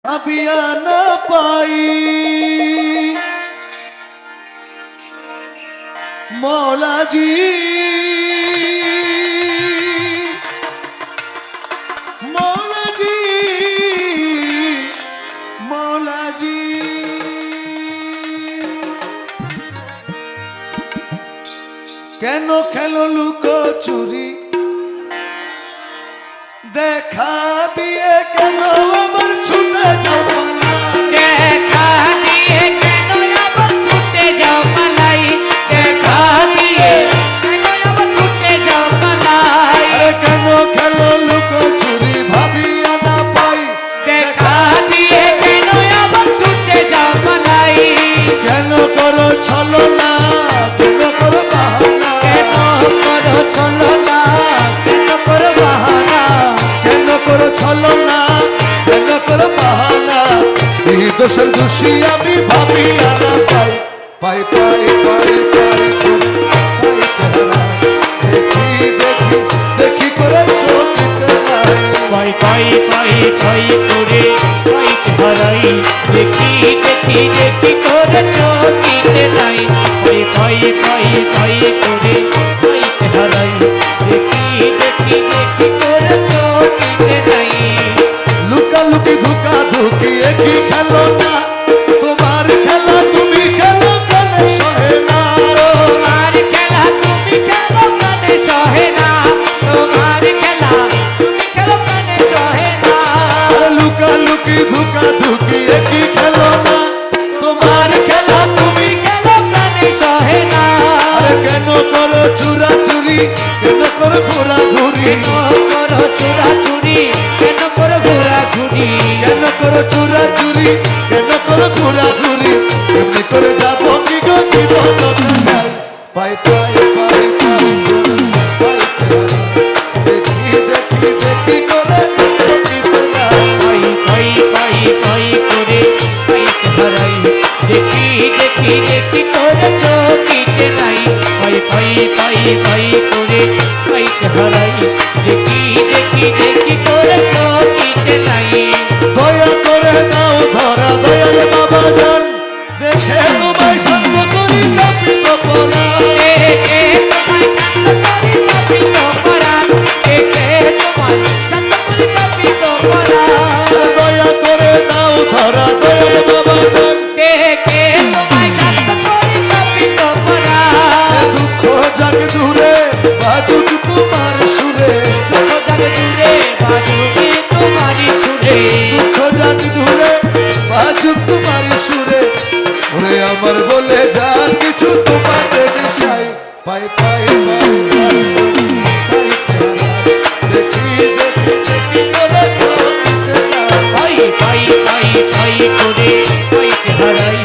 আবিয়া না পাই মৌলাজি মৌলাজি মৌলাজি কেন খেলো লুকোচুরি দেখা দিয়ে কেন আবার ছুটে যাও দেখা দিয়ে কেন আবার ছুটে যাও পালাই দেখা দিয়ে কেন আবার ছুটে যাও পালাই আরে কেন খেলো লুকোচুরি ভাবিয়া না পাই দেখা দিয়ে কেন আবার ছুটে যাও পালাই কেন করো চলো না কেন করো বাহানা কেন করো চলো না কেন করো বাহানা কেন করো চলো না কেন করো বাহানা এই দোষের দোষী আমি ভাবিয়া না পাই পাই পাই পাই পাই দেখি দেখি দেখি করে চলতে নাই পাই পাই পাই পাই করে পাইতে হারাই দেখি দেখি দেখি করে চোখিতে নাই পাই পাই পাই পাই করে পাইতে হারাই দেখি দেখি দেখি করে চোখিতে নাই লুকালুকি ধোকা ধুকি একই খেলো না তোমার খেলা তুমি খেলো প্রাণে সহে না তোমার খেলা তুমি খেলো প্রাণে সহে না তোমার খেলা তুমি খেলো প্রাণে সহে না লুকালুকি ধোকা ধুকি একই খেলো না তোমার খেলা তুমি খেলো প্রাণে সহে না আরে কেন করো চুরাচুরি কেন করো ঘোরাঘুরি করো চোরাচুরি কেন করো ঘোরাঘুরি কেন করো চুরাচুরি কেন করো ঘোরাঘুরি এমনি করে যাবো কি গো জীবন পাই পাই পাই পাই দেখি দেখি দেখি করে চলিতে নাই পাই পাই পাই পাই করে পাইতে হারাই দেখি দেখি দেখি করে চোখিতে নাই পাই পাই পাই পাই করে পাইতে হারাই দেখি দেখি দেখি করে চোখিতে নাই দয়া করে দাও ধরা দয়াল বাবা জান দেখে তোমায় সঙ্গ করি তপিত পরা দেখে তোমায় শান্ত করি তপিত পরাণ দেখে তোমায় শান্ত করি তপিত পরাণ দয়া করে দাও ধরা দয়াল বাবা জান দেখে তোমায় শান্ত করি তপিত পরাণ দুঃখ যাক দূরে বাজুক তোমার সুরে যাবে দূরে বাজুবে তোমারি সুরে দুঃখ যাক দূরে বাজুক তোমার সুরে ওরে আমার বলে যা কিছু তোমাকে দিশাই পাই পাই পাই দেখি দেখি দেখি করে চলতে নাই পাই পাই পাই পাই করে পাইতে হারাই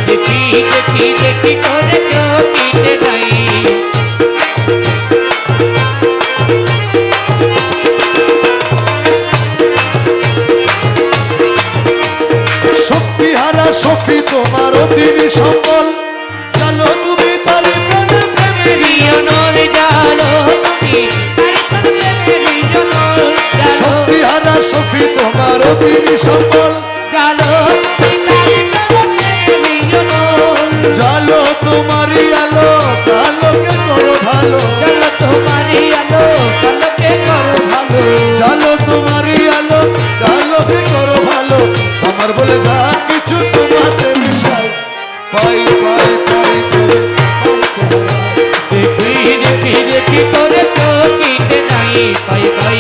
দেখি দেখি দেখি করে চোখিতে নাই শক্তি হারা সখী তোমার তিনি সম্বল জানো তুমি তারি প্রাণে প্রেমেরই অনল জানো তুমি তারি প্রেমেরই অনল জানো শক্তি হারা সখী তোমার তিনি সম্বল জানো তুমি তারি প্রেমেরই অনল জালো তোমারই আলো আলোকে করো ভালো জানো তোমারই আলো কালোকে করো ভালো জালো তোমারই আলো আলোকে করো ভালো আমার বলে যা কিছু তোমাকে বিষয় পাই পাই পাই করে দেখি দেখি দেখি করে চোখিতে নাই পাই পাই